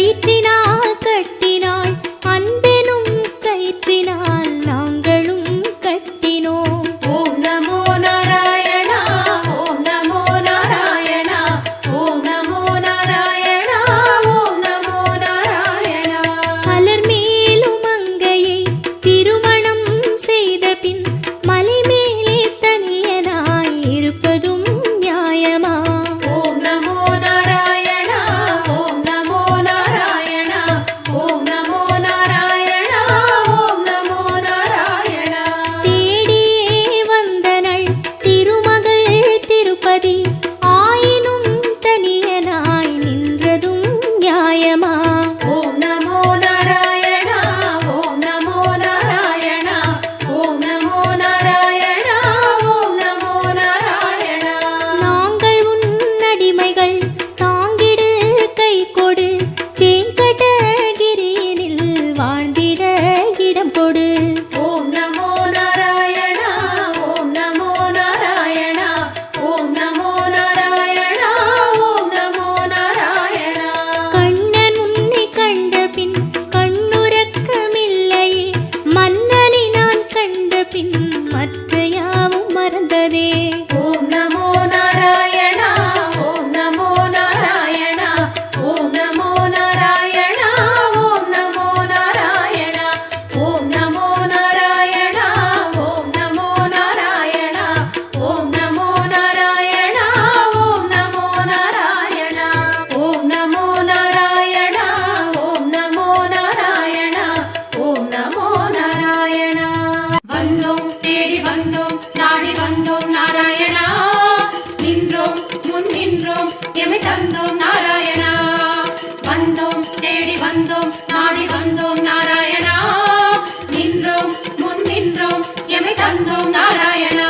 கயிற்றினால் கட்டினாள் அன்பெனும் கயிற்றினால் நாங்களும் கட்டினோம். ஓம் நமோ நாராயணா ஓம் நமோ நாராயணா ஓம் நமோ நாராயணா ஓம் நமோ நாராயணா. மலர் மேலும் அங்கையை திருமணம் செய்த பின் மலை மேலே தனியனாய் இருப்பதும் நியாயமா? ஓம் நமோ நாராயணா ஓம் நமோ நாராயணா ஓம் நமோ நாராயணா ஓம் நமோ நாராயணா. தேடியே வந்தனள் திருமகள் திருப்பதி ஆயினும் தனியனாய் நின்றதும் நியாயமா? ஓம் நமோ நாராயணா ஓம் நமோ நாராயணா ஓம் நமோ நாராயணா ஓம் நமோ நாராயணா. நாங்கள் உன் அடிமைகள் தாங்கிடு கை கொடு வெங்கடகிரியினில் வாழ்ந்திட இடம் கொடு. ஓம் நமோ நாராயணா ஓம் நமோ நாராயணா ஓம் நமோ நாராயணா ஓம் நமோ நாராயணா. கண்ணன் உன்னை கண்ட பின் கண்ணுறக்கமில்லையே மன்னனை நான் கண்ட பின் மற்ற யாவும் மறந்ததே. ஓம் நமோ நாராயணா ஓம் நமோ நாராயணா ஓம் நமோ நாராயணா ஓம் நமோ நாராயணா ஓம் நமோ நாராயணா ஓம் நமோ நாராயணா ஓம் நமோ நாராயணா ஓம் நமோ நாராயணா ஓம் நமோ நாராயணா ஓம் நமோ நாராயணா ஓம் நமோ நாராயணா. வந்தோம் தேடி வந்தோம் நாடி வந்தோம் நாராயணா நின்றோம் முன் நின்றோம் எமை தந்தோம் நாராயணா. வந்தோம் தேடி வந்தோம் நாடி வந்தோம் நாராயணா நின்றோம் முன் நின்றோம் எமை தந்தோம் நாராயணா.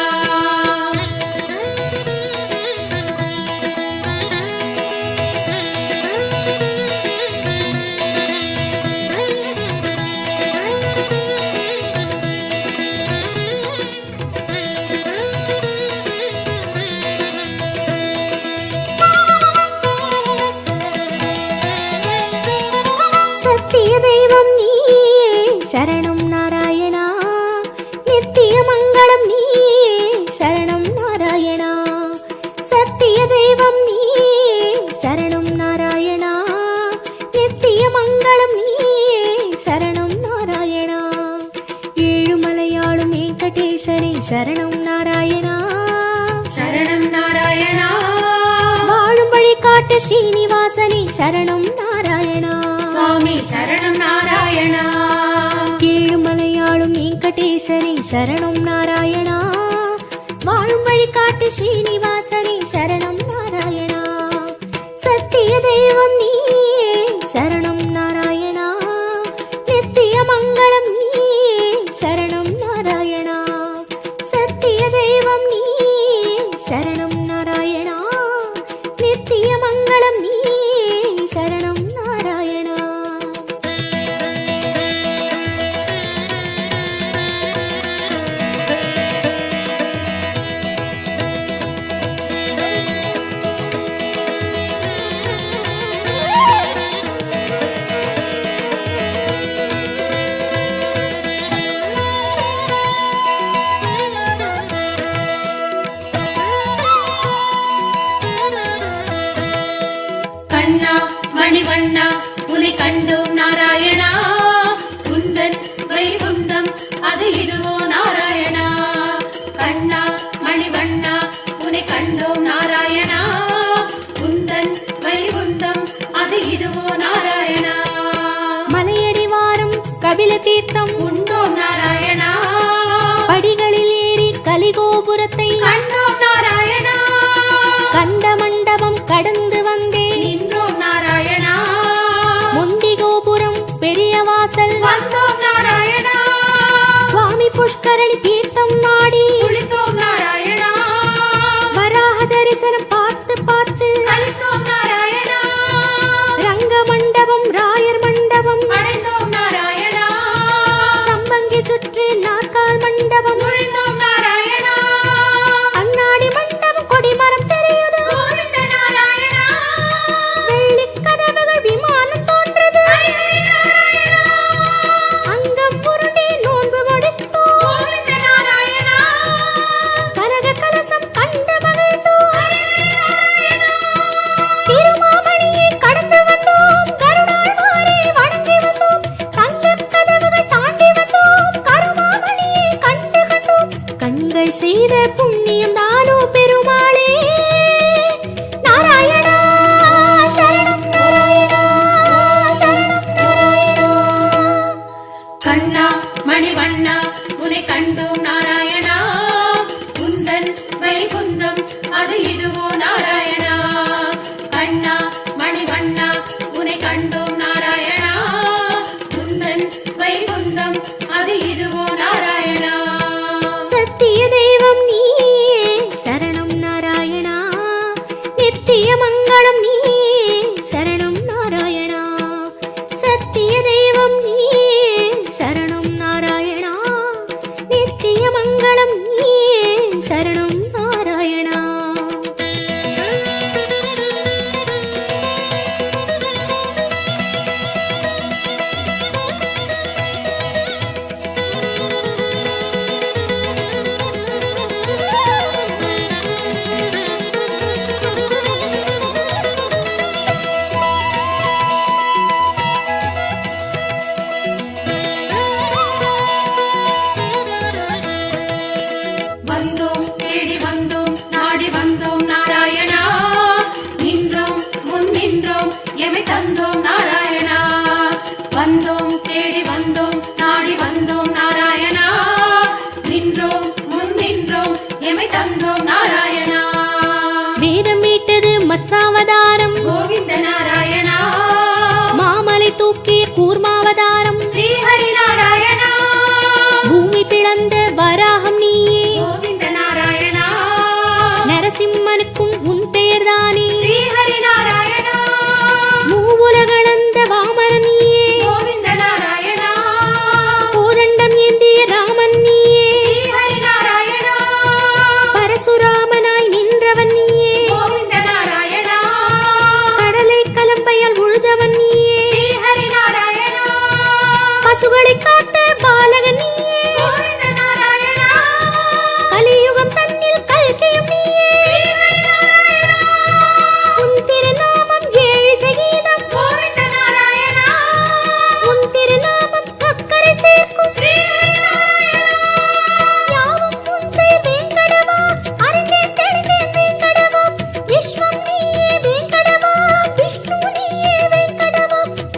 சத்திய தெய்வம் நீயே சரணம் நாராயணா நித்திய மங்களம் நீயே சரணம் நாராயணா. சத்திய தெய்வம் நீயே சரணம் நாராயணா நித்திய மங்களம் நீயே சரணம் நாராயணா. ஏழுமலையாளும் வெங்கடேசனே சரணம் நாராயணா. சரணம் நாராயணா வாழும் வழி காட்டு ஸ்ரீனிவாசனே சரணம் நாராயணா. சுவாமி சரணம் நாராயணா. ஏழுமலையாளும் வெங்கடேசனே சரணம் நாராயணா. வாழும் வழி காட்டு ஸ்ரீனிவாசனே சரணம் நாராயணா. சத்திய தெய்வம் நீயே சரணம் நாராயணா நித்திய மங்களம் நீயே சரணம் நாராயணா. சத்திய தெய்வம் நீயே சரணம் நாராயணா நித்திய மங்களம் நீயே சரணம் நாராயணா. கண்ணா மணிவண்ணா உனை கண்டோம் நாராயணா குந்தன் வைகுந்தம் அது இதுவோ நாராயணா. கண்ணா மணிவண்ணா உனை கண்டோம் நாராயணா குந்தன் வைகுந்தம் அது இதுவோ நாராயணா. மலையடி வாரம் கபில தீர்த்தம் உண்டோம் நாராயணா படிகளில் ஏறி கலிகோபுரத்தை கண்டோம் நாராயணா. கண்ட மண்டபம் கடந்து வந்தேன் நின்றோம் நாராயணா முண்டி கோபுரம் பெரிய வாசல் வந்தோம் நாராயணா. சுவாமி புஷ்கரணி தீர்த்தம் நாடி குளித்தோம் நாராயணா வராக தரிசனம் பார்த்து பார்த்து கலித்தோம் நாராயணா. ரங்க மண்டபம் ராயர் மண்டபம் அடைந்தோம் நாராயணா சம்பங்கி சுற்றி நாற்கால் மண்டபம் நுழைந்தோம் நாராயணா. அண்ணாடி மண்டபம் கொடிமரம் தெரியுது கோவிந்த நாராயணா வெள்ளிக் கதவுகள் விமானம் தோன்றுது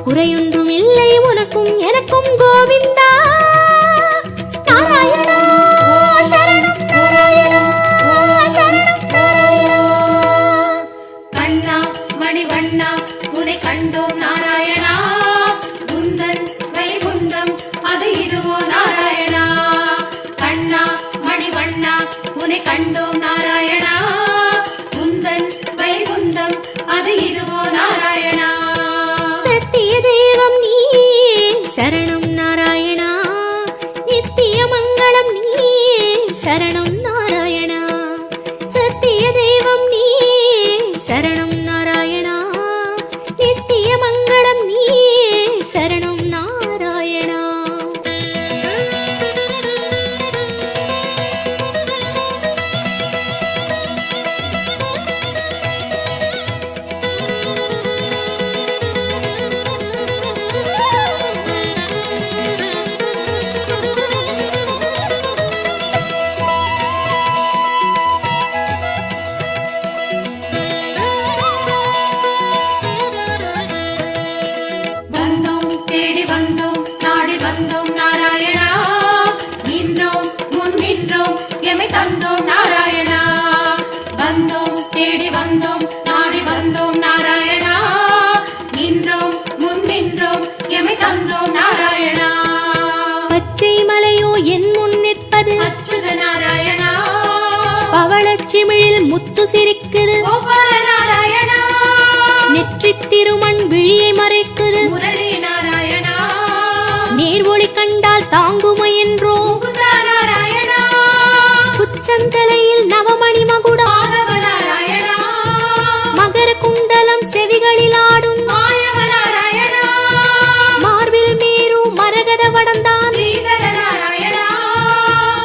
குறையொன்றும் இல்லை உனக்கும் எனக்கும் கோவிந்தா. நாராயணா சரணம் நாராயணா சரணம் நாராயணா. கண்ணா மணிவண்ணா உனை கண்டோம் நாராயணா, உந்தன் வைகுந்தம் அது இதுவோ நாராயணா. கண்ணா மணிவண்ணா உனை கண்டோம் நாராயணா, உந்தன் வைகுந்தம் அது இதுவோ நாராயணா. சத்திய தெய்வம் நீயே சரணம் நாராயணா, நித்திய மங்களம் நீயே சரணம் நாராயணா. சத்திய தெய்வம் நீயே சரணம் நாராயணா, நித்திய மங்களம் நீயே சரணம் நாராயணா. வந்தோம் தேடி வந்தோம் நாடி வந்தோம் நாராயணா, நின்றோம் முன் நின்றோம் எமை தந்தோம் நாராயணா. வந்தோம் தேடி வந்தோம் நாடி வந்தோம் நாராயணா, நின்றோம் முன் நின்றோம் எமை தந்தோம் நாராயணா. பச்சை மலையோ என் முன் நிற்பது, அச்சுத நாராயணா, பவளச்சிமிழில் முத்து சிரிக்குது, கோபால நாராயணா, நெற்றித் திருமண் விழியை மறைக்குது, முரளி நாராயணா, நேர்வொளி கண்டால் தாங்குமோ என்றோ, முகுந்தா நாராயணா, உச்சந்தலையில் நவமணி மகுடம், மாதவ நாராயணா, மகர குண்டலம் செவிகளில் ஆடும், மாயவ நாராயணா, மார்பில் மீறு மரகத வடந்தான், ஸ்ரீதர நாராயணா,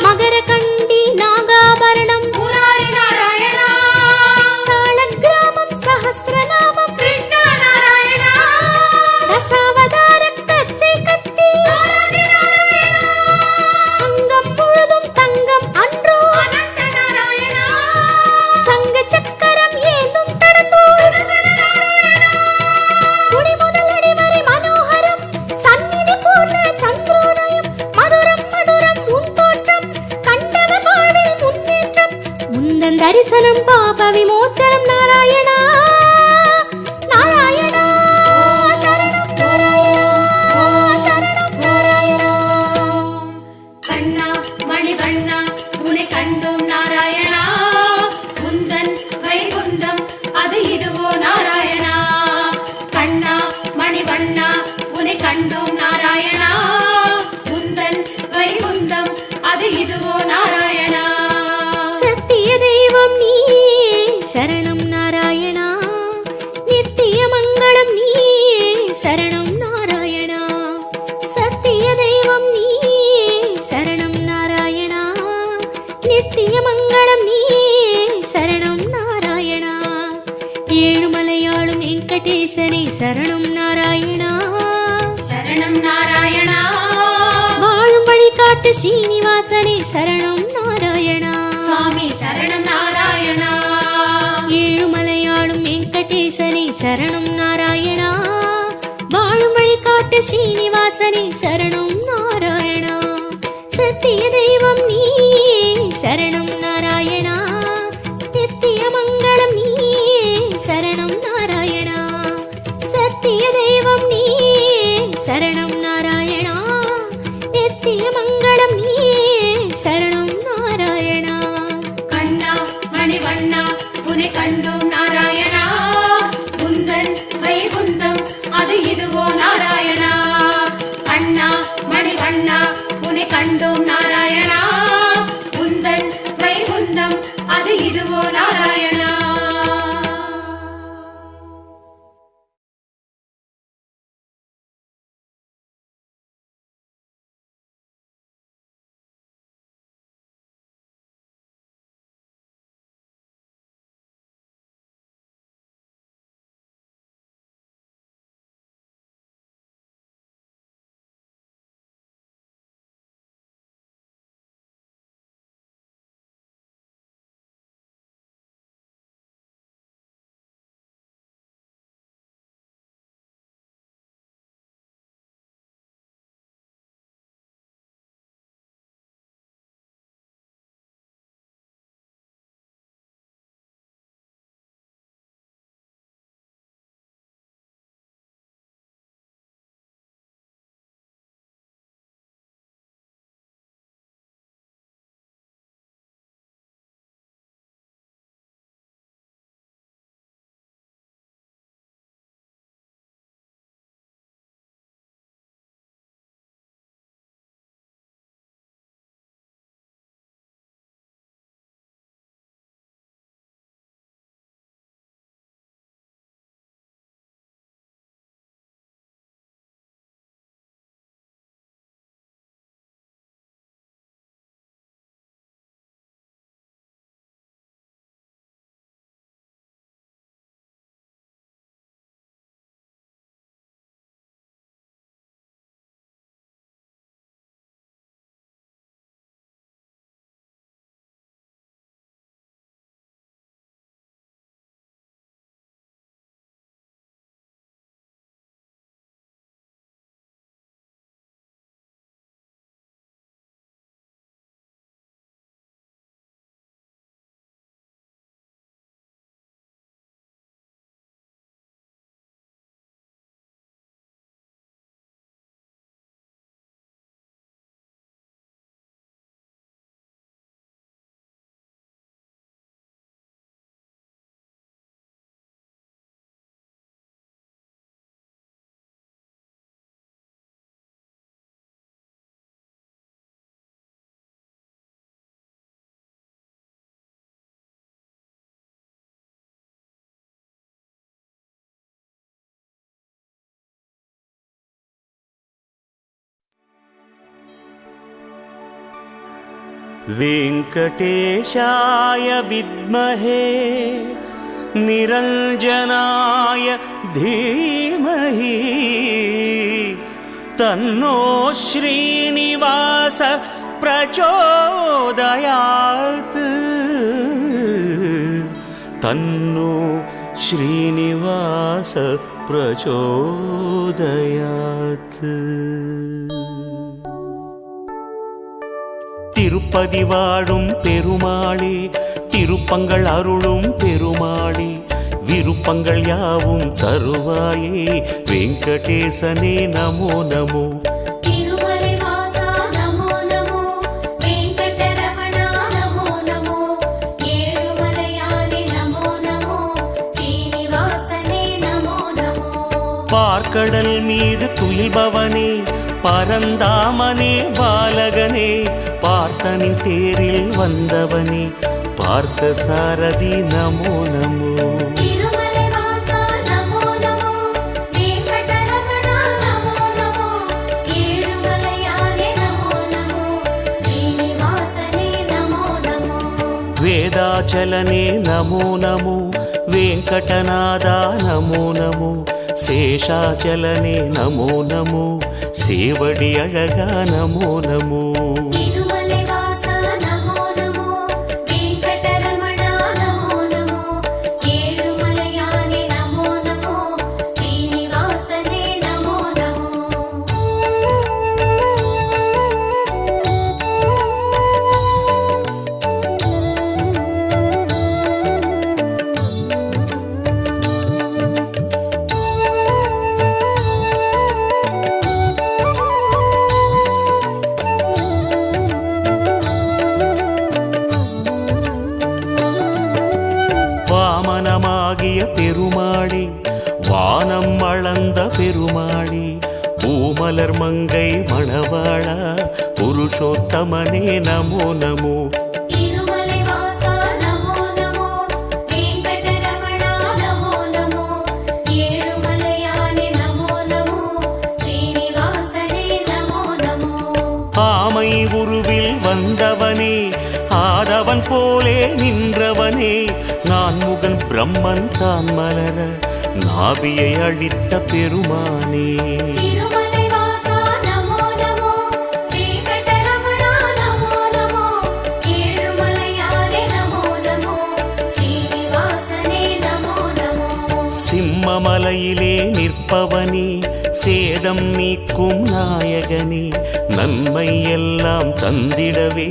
மகர கண்டி நாகாபரணம், முராரி நாராயணா, சாலக்கிராமம் சஹஸ்ரநாமம், கிருஷ்ணா நாராயணா, தசாவதார கச்சை கத்தி, ஆராதி நாராயணா, அங்கம் முழுதும் தங்கம் அன்றோ, அனந்த நாராயணா, சங்க சக்கரம் ஏந்தும் தடத்தோடு, சுதர்சன நாராயணா, குடி முதல் அடிவரை மனோகரம், சந்நிதி பூர்ண சந்திரோதயம், மதுரம் மதுரம் உன் தோற்றம், கண்டவர் வாழ்வில் முன்னேற்றம், உந்தன் தரிசனம் பாப விமோச்சனம் நாராயணா. நாராயணா சரணம் நாராயணா சரணம் நாராயணா. கண்ணா மணிவண்ணா உனை கண்டோம் நாராயணா, உந்தன் வைகுந்தம் அது இதுவோ நாராயணா. கண்ணா மணிவண்ணா உனை கண்டோம் நாராயணா, உந்தன் வைகுந்தம் அது இதுவோ நாராயணா. சத்திய தெய்வம் நீயே சரணம் நாராயணா, நித்திய மங்களம் நீயே சரணம் நாராயணா. சத்திய தெய்வம் நீயே சரணம் நாராயணா, நித்திய மங்களம் நீயே சரணம் நாராயணா. ஏழுமலையாளும் வெங்கடேசனே சரணம் நாராயணா, சரணம் நாராயணா, வாழும் வழிகாட்டு ஸ்ரீனிவாசனே சரணம் நாராயணா. சுவாமி சரணம் நாராயணா, ஏழுமலையாளும் வெங்கடேசனே சரணம் நாராயணா, வாழும் வழிகாட்டு ஸ்ரீனிவாசனே சரணம் நாராயணா. சத்திய தெய்வம் நீயே சரணம் நாராயணா, நித்திய மங்களம் நீயே சரணம் நாராயணா. சத்திய தெய்வம் நீயே சரணம் நாராயணா, நித்திய மங்களம் நீயே சரணம் நாராயணா. கண்ணா மணிவண்ணா உனை கண்டோம் நாராயணா, உந்தன் வைகுந்தம் அது இதுவோ நாராயணா. वेङ्कटेशाय विद्महे निरञ्जनाय धीमहि तन्नो श्रीनिवास प्रचोदयात् तन्नो श्रीनिवास प्रचोदयात् திருப்பதி வாழும் பெருமாளே திருப்பங்கள் அருளும் பெருமாளே விருப்பங்கள் யாவும் தருவாயே வெங்கடேசனே நமோ நமோ திருமலை வாசா நமோ நமோ வெங்கடரமணா நமோ நமோ ஏழுமலையானே நமோ நமோ சீனிவாசனே நமோ நமோ பார்க்கடல் மீது துயில்பவனே பரந்தாமனே பாலகனே பார்த்தனின் தேரில் வந்தவனே பார்த்த சாரதி நமோ நமோ திருமலை வாசா நமோ நமோ வெங்கடரமணா நமோ நமோ ஏழுமலையானே நமோ நமோ சீனிவாசனே நமோ நமோ வேதாச்சலனே நமோ நமோ வெங்கடநாதா நமோ நமோ சேஷாச்சலனே நமோ நமோ சேவடி அழகா நமோ நமோ திருமலை வாசா நமோ நமோ வெங்கடரமணா நமோ நமோ ஏழுமலையானே நமோ நமோ சீனிவாசனே நமோ நமோ வாமனமாகிய பெருமாளே வானம் அளந்த பெருமாளே பூமலர் மங்கை மணவாளா புருஷோத்தமனே நமோ நமோ திருமலை வாசா நமோ நமோ வெங்கடரமணா நமோ நமோ ஏழுமலையானே நமோ நமோ சீனிவாசனே நமோ நமோ ஆமை உருவில் வந்தவனே ஆதவன் போலே நின்றவனே நான் முகன் பிரம்மன் தான் மலர நாபியை அழித்த பெருமானே திருமலை வாசா நமோ நமோ வெங்கடரமணா நமோ நமோ ஏழுமலையானே நமோ நமோ சீனிவாசனே நமோ நமோ சிம்மமலையிலே நிற்பவனே சேதம் நீக்கும் நாயகனே நன்மை எல்லாம் தந்திடவே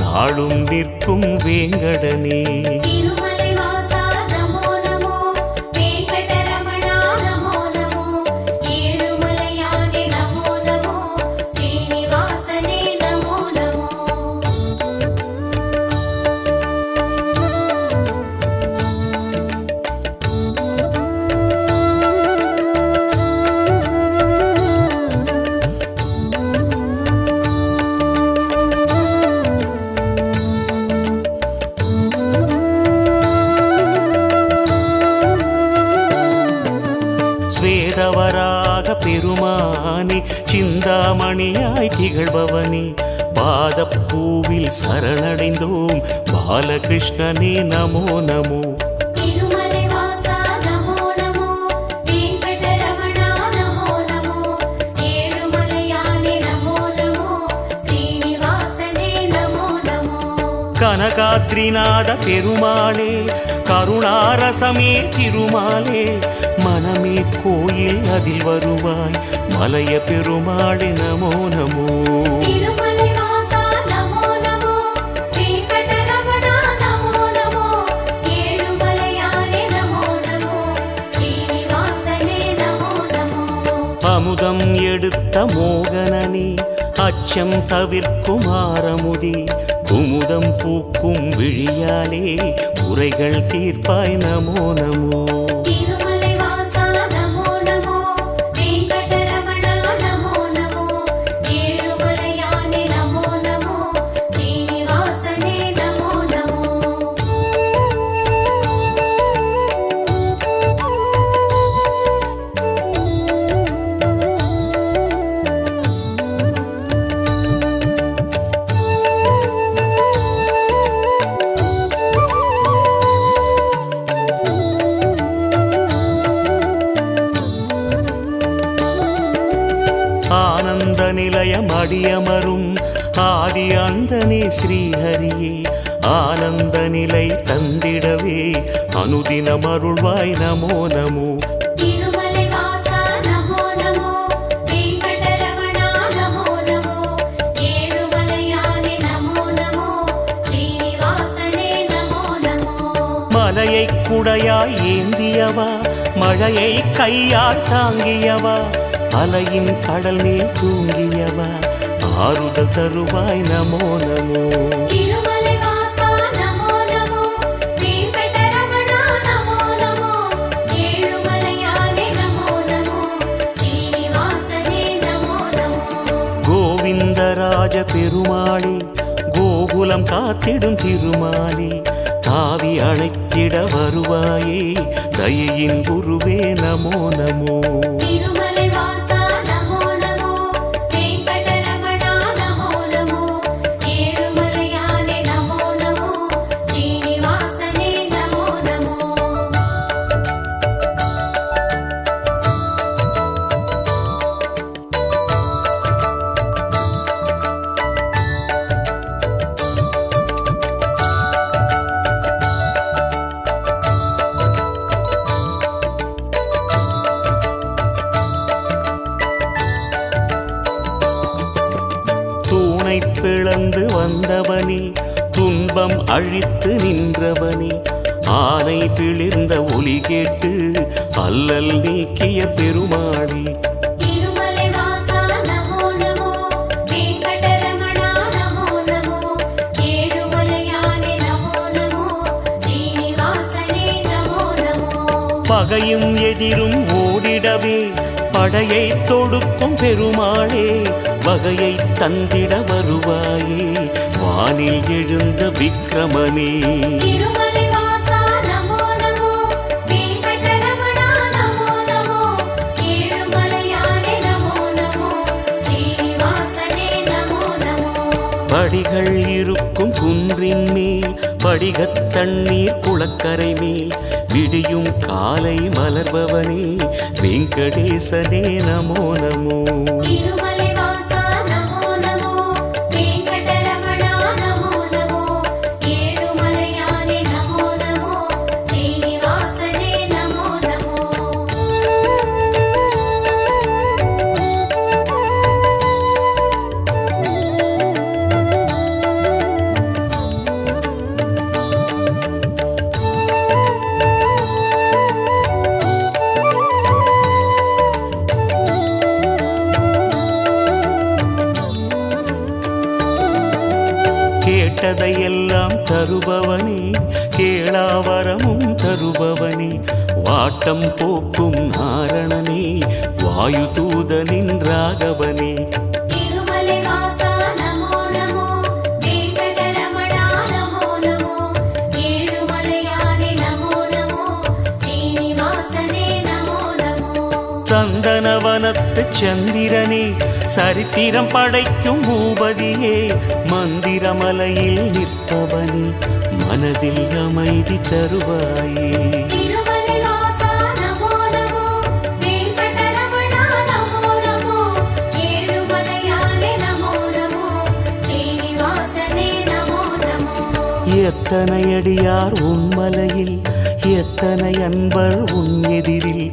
நாளும் நிற்கும் வேங்கடனே திருமலை வாசா நமோ நமோ வெங்கடரமணா நமோ நமோ ஏழுமலையானே நமோ நமோ சீனிவாசனே நமோ நமோ ஸ்வேதவராக பெருமானே சிந்தாமணியாய் திகழ்பவனே பாதப்பூவில் சரணடைந்தோம் பாலகிருஷ்ணனே நமோ நமோ திருமலை வாசா நமோ நமோ வெங்கடரமணா நமோ நமோ ஏழுமலையானே நமோ நமோ சீனிவாசனே நமோ நமோ கனகாத்ரிநாத பெருமாளே கருணாரசமே திருமாலே மனமே கோயில் அதில் வருவாய் மலைய பெருமாளே நமோ நமோ திருமலை வாசா நமோ நமோ வெங்கடரமணா நமோ நமோ ஏழுமலையானே நமோ நமோ சீனிவாசனே நமோ நமோ அமுதம் எடுத்த மோகனனே அச்சம் தவிர்க்கும் ஆரமுதே குமுதம் பூக்கும் விழியாலே குறைகள் தீர்ப்பாய் நமோ நமோ திருமலை வாசா நமோ நமோ வெங்கடரமணா நமோ நமோ ஏழுமலையானே நமோ நமோ சீனிவாசனே நமோ நமோ ஆனந்த நிலையம் அடியமரும் ஆதி அந்தனே ஸ்ரீஹரியே ஆனந்த நிலை தந்திடவே அனுதினம் அருள்வாய் நமோ நமோ. திருமலை வாசா நமோ நமோ, வெங்கடரமணா நமோ நமோ, ஏழுமலையானே நமோ நமோ, ஸ்ரீனிவாசனே நமோ நமோ. மலையை குடையாய் ஏந்தியவா மழையை கையால் தாங்கியவா அலையின் கடல் மேல் தூங்கியவா ஆறுதல் தருவாய் நமோ நமோ. திருமலை வாசா நமோ நமோ, வெங்கடரமணா நமோ நமோ, ஏழுமலையானே நமோ நமோ, ஸ்ரீனிவாசனே நமோ நமோ. கோவிந்தராஜ பெருமாளே கோகுலம் காத்திடும் திருமாலே தாவி அழைத்திட வருவாயே தயையின் குருவே நமோ நமோ. திருமலை வாசா நமோ நமோ, வெங்கடரமணா நமோ நமோ, ஏழுமலையானே நமோ நமோ, ஸ்ரீனிவாசனே நமோ நமோ. தூணை பிளந்து வந்தவனே துன்பம் அழித்து நின்றவனே ஆனை பிளிர்ந்த ஒலி கேட்டு அல்லல் நீக்கிய பெருமாளே. திருமலை வாசா நமோ நமோ, வெங்கடரமணா நமோ நமோ, ஏழுமலையானே நமோ நமோ, ஸ்ரீனிவாசனே நமோ நமோ. பகையும் எதிரும் ஓடிடவே படையை தொடுக்கும் பெருமாளே வகையை தந்திட வருவாயே வானில் எழுந்த விக்ரமனே. திருமலை வாசா நமோ நமோ, வெங்கடரமணா நமோ நமோ, ஏழுமலையானே நமோ நமோ, ஸ்ரீனிவாசனே நமோ நமோ. படிகள் இருக்கும் குன்றின் மேல் படிகத் தண்ணீர் குளக்கரை மேல் விடியும் காலை மலர்பவனே வெங்கடேசனே நமோ நமோ. திருமலை வாசா நமோ நமோ, வெங்கடரமணா நமோ நமோ, ஏழுமலையானே நமோ நமோ, ஸ்ரீனிவாசனே நமோ நமோ. கேட்டதையெல்லாம் தருபவனே கேளாவரமும் தருபவனே வாட்டம் போக்கும் நாரணனே வாயு தூதனின் ராகவனே. திருமலை வாசா நமோ நமோ, வெங்கடரமணா நமோ நமோ, ஏழுமலையானே நமோ நமோ, ஸ்ரீனிவாசனே நமோ நமோ. சந்தனவனத்து சந்திரனே சரித்திரம் படைக்கும் பூபதியே மந்திரமலையில் நிற்பவனே மனதில் அமைதி தருவாயே. திருமலை வாசா நமோ நமோ, வெங்கடரமணா நமோ நமோ, ஏழுமலையானே நமோ நமோ, ஸ்ரீனிவாசனே நமோ நமோ. எத்தனை அடியார் உன்மலையில் எத்தனை அன்பர் உன் எதிரில்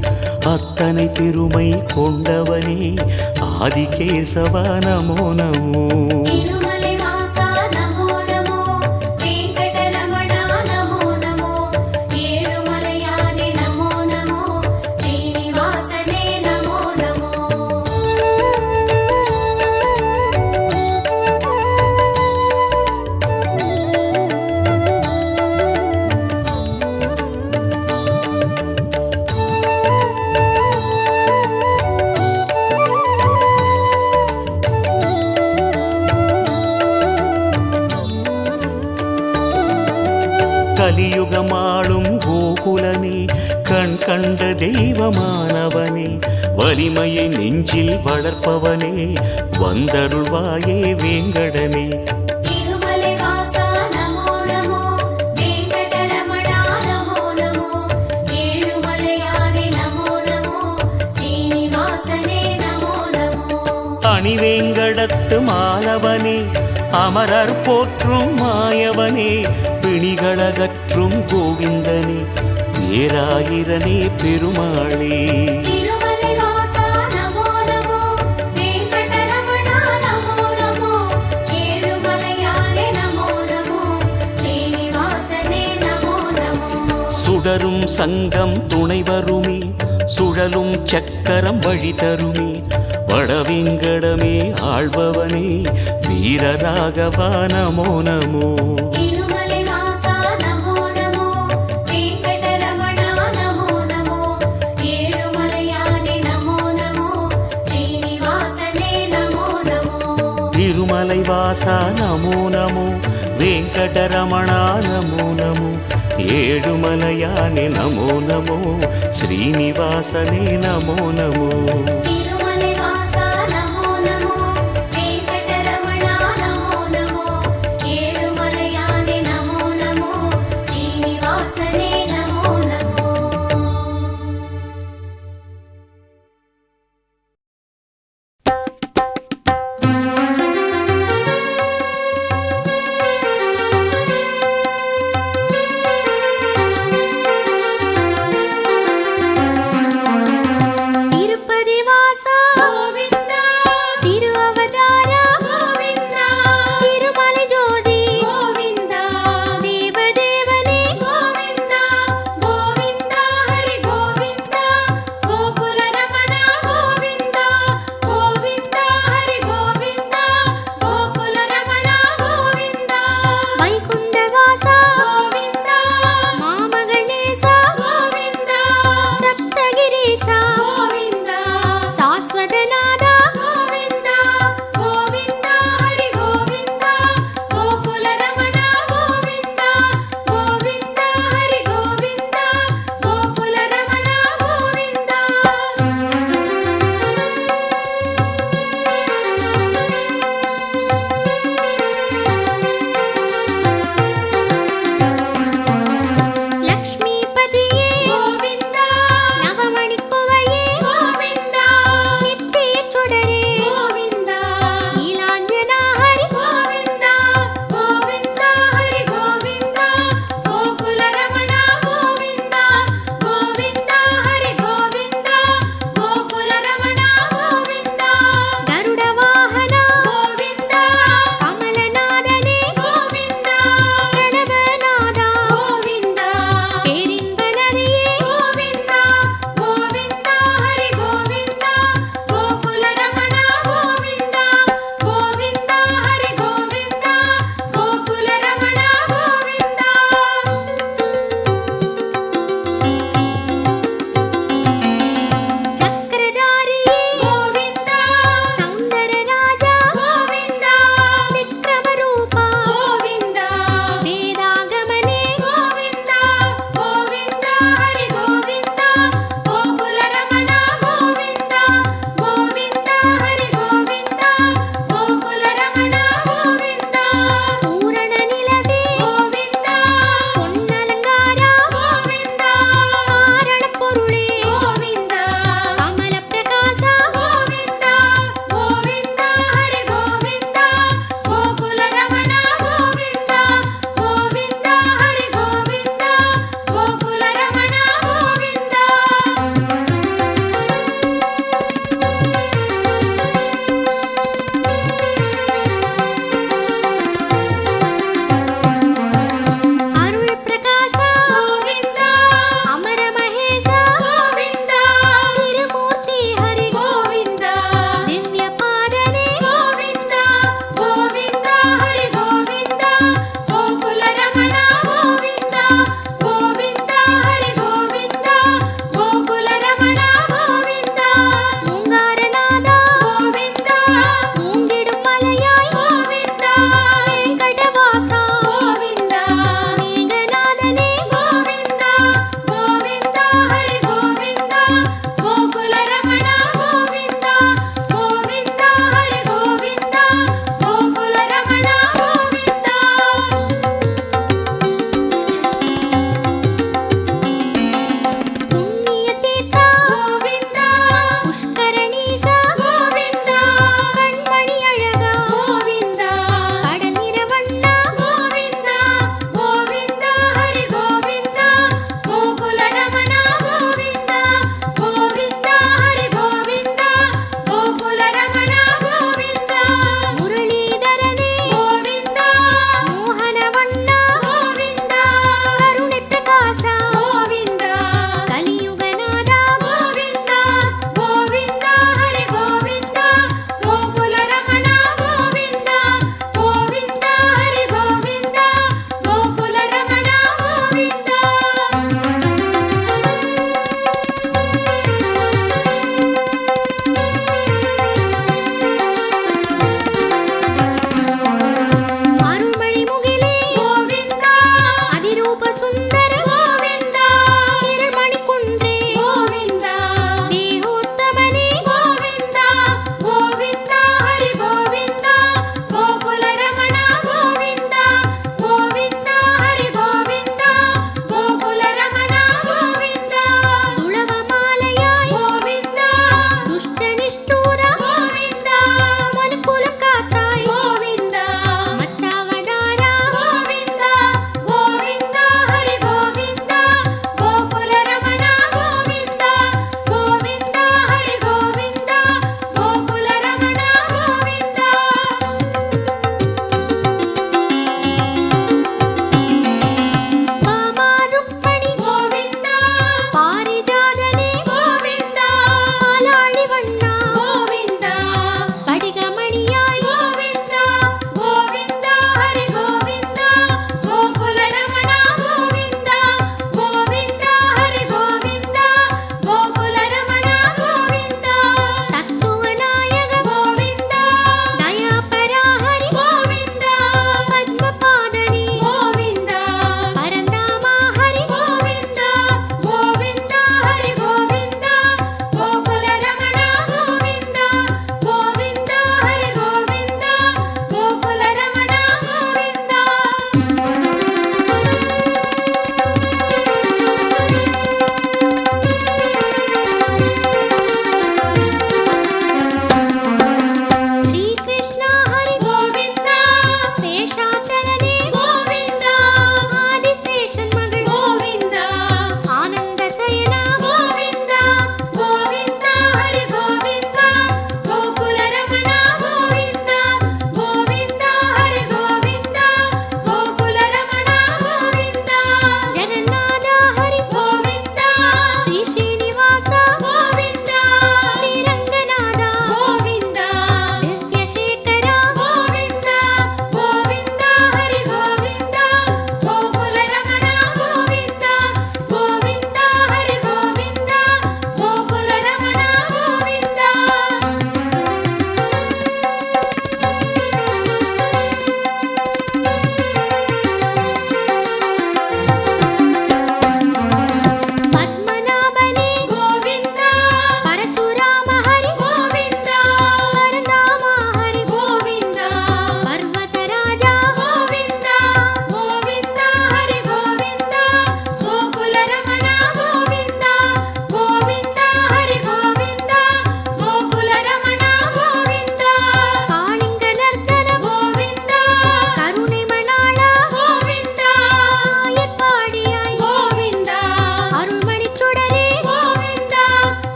அத்தனை பெருமை கொண்டவனே ஆதிகேசவா நமோ நமோ. திருமலை வாசா நமோ நமோ, வெங்கடரமணா நமோ நமோ, ஏழுமலையானே நமோ நமோ, ஸ்ரீனிவாசனே நமோ நமோ. கலியுகமாளும் கோகுலனே கண் கண்ட தெய்வமானவனே வலிமையை நெஞ்சில் வளர்ப்பவனே வந்தருள்வாயே வேங்கடனே. திருமலை வாசா நமோ நமோ, வெங்கடரமணா நமோ நமோ, ஏழுமலையானே நமோ நமோ, ஸ்ரீனிவாசனே நமோ நமோ. அணிவேங்கடத்து மாலவனே அமரர் போற்றும் மாயவனே பிணிகளகற்றும் கோவிந்தனே பேராயிரனே பெருமாளே திருமலை வாசா நமோ நமோ வெங்கடரமணா நமோ நமோ ஏழுமலையானே நமோ நமோ சீனிவாசனே நமோ நமோ சுடரும் சங்கம் துணை வருமே சுழலும் சக்கரம் வழி தருமே வடவிங்கடமே ஆள்பவனே வீரராகவா நமோ நமோ திருமலை வாசா நமோ நமோ வெங்கடரமணா நமோ நமோ ஏழுமலையானே நமோ நமோ சீனிவாசனே நமோ நமோ திருமலை வாசா நமோ நமோ வெங்கடரமணா நமோ நமோ ஏழுமலையானே நமோ நமோ ஸ்ரீனிவாசனே நமோ நமோ திருமலை வாசா நமோ நமோ வெங்கடரமணா நமோ நமோ ஏழுமலையானே நமோ நமோ சீனிவாசனே நமோ நமோ திருப்பதி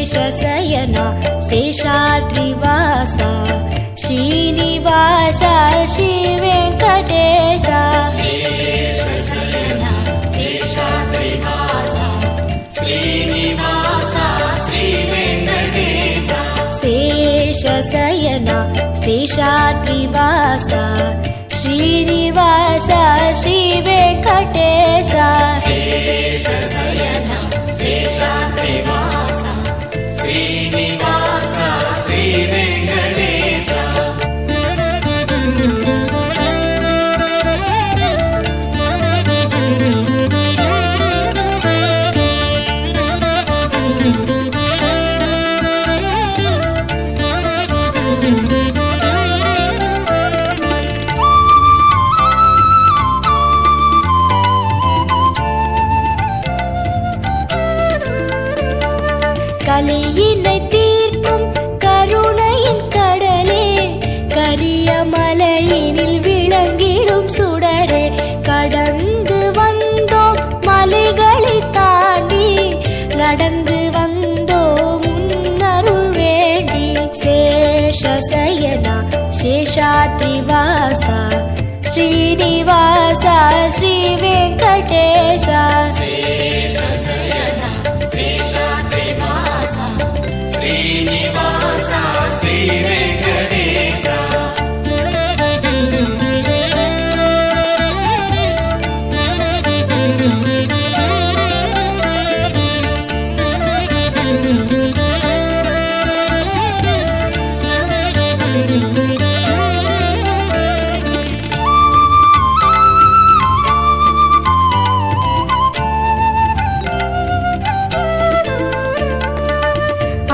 శేషశయన శేషాద్రివాస శ్రీనివాస శ్రీ వెంకటేశ శేషశయన శేషాద్రివాస శ్రీనివాస శ్రీ వెంకటేశ శేషశయన శేషాద్రివాస శ్రీనివాస శ్రీ వెంకటేశ శేషశయన శేషాద్రివాస శ్రీనివాస శ్రీ వెంకటేశ கலியினை தீர்க்கும் கருணையின் கடலே கரிய மலையினில் விளங்கிடும் சுடரே கடந்து வந்தோம் மலைகளை தாண்டி நடந்து வந்தோம் முன்னருள் வேண்டி சேஷசயனா சேஷாத்ரிவாசா ஸ்ரீனிவாசா ஸ்ரீ வெங்கடேசா சேஷசயனா சேஷாத்ரிவாசா ஸ்ரீனிவாசா ஸ்ரீ வெங்கடேசா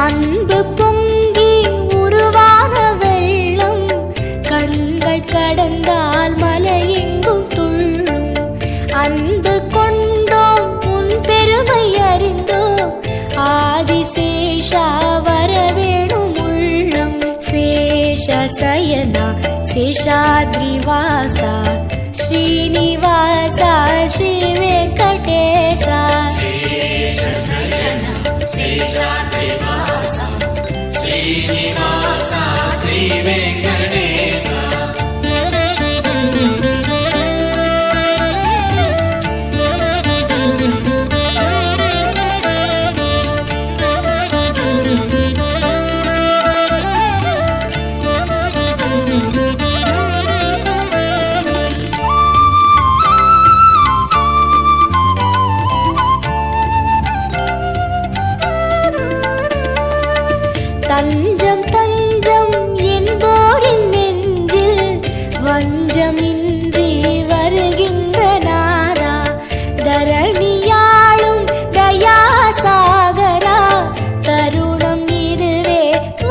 அன்பு பொங்கி உருவான வெள்ளம் கண்கள் கடந்தால் மலையெங்கும் துள்ளும் அன்பு கொண்டோம் உன் பெருமை அறிந்தோம் ஆதிசேஷா வரவேணும் உள்ளம் சேஷசயனா சேஷாத்ரிவாசா ஸ்ரீனிவாசா ஸ்ரீ வெங்கடேசா சேஷசயனா சேஷாத்ரிவாசா ஸ்ரீனிவாசா ஸ்ரீ வெங்கடேசா தஞ்சம் தஞ்சம் என்போரின் நெஞ்சில் வஞ்சமின்றி வருகின்ற நாதா தரணியாளும் தயாசாகரா தருணம் இதுவே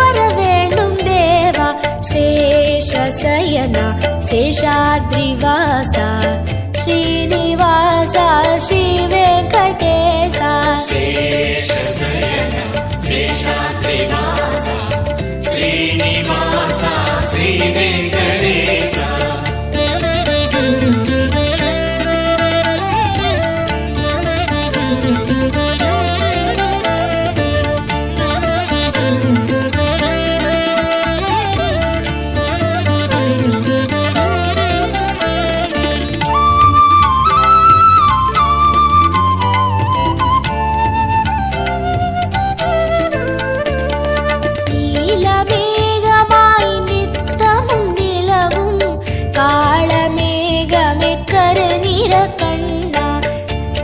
வர வேண்டும் தேவா சேஷசயனா சேஷாத்ரிவாசா ஸ்ரீனிவாசா ஸ்ரீ வெங்கடேசா சேஷசயனா சேஷாத்ரிவாசா ஸ்ரீனிவாசா ஸ்ரீ வெங்கடேசா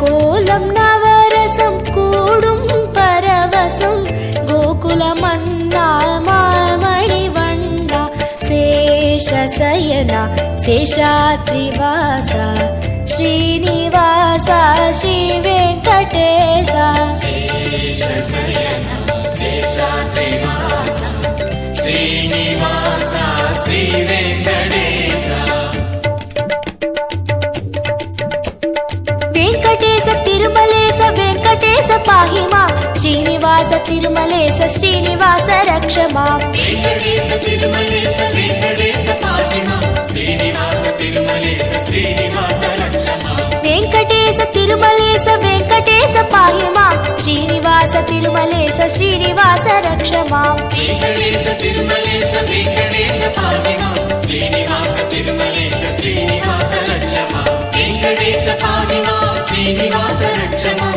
கோலம் நவரசம் கூடும் பரவசம் கோகுல மன்னா மாமணி வண்ணா சேஷசயனா சேஷாத்ரிவாசா ஸ்ரீனிவாசா ஸ்ரீ வெங்கடேசா சேஷசயனா சேஷாத்ரிவாசா ஸ்ரீனிவாசா ஸ்ரீ வெங்கடேசா వెంకటేశ తిరుమలేశ వెంకటేశ పాహి మాం శ్రీనివాస తిరుమలేశ శ్రీనివాస రక్ష మాం వెంకటేశ తిరుమలేశ వెంకటేశ పాహి మాం శ్రీనివాస తిరుమలేశ శ్రీనివాస రక్ష మాం వెంకటేశ తిరుమలేశ వెంకటేశ పాహి మాం శ్రీనివాస తిరుమలేశ శ్రీనివాస రక్ష మాం వెంకటేశ తిరుమలేశ వెంకటేశ పాహి మాం శ్రీనివాస తిరుమలేశ శ్రీనివాస రక్ష మాం వెంకటేశ పాహి మాం శ్రీనివాస రక్ష మాం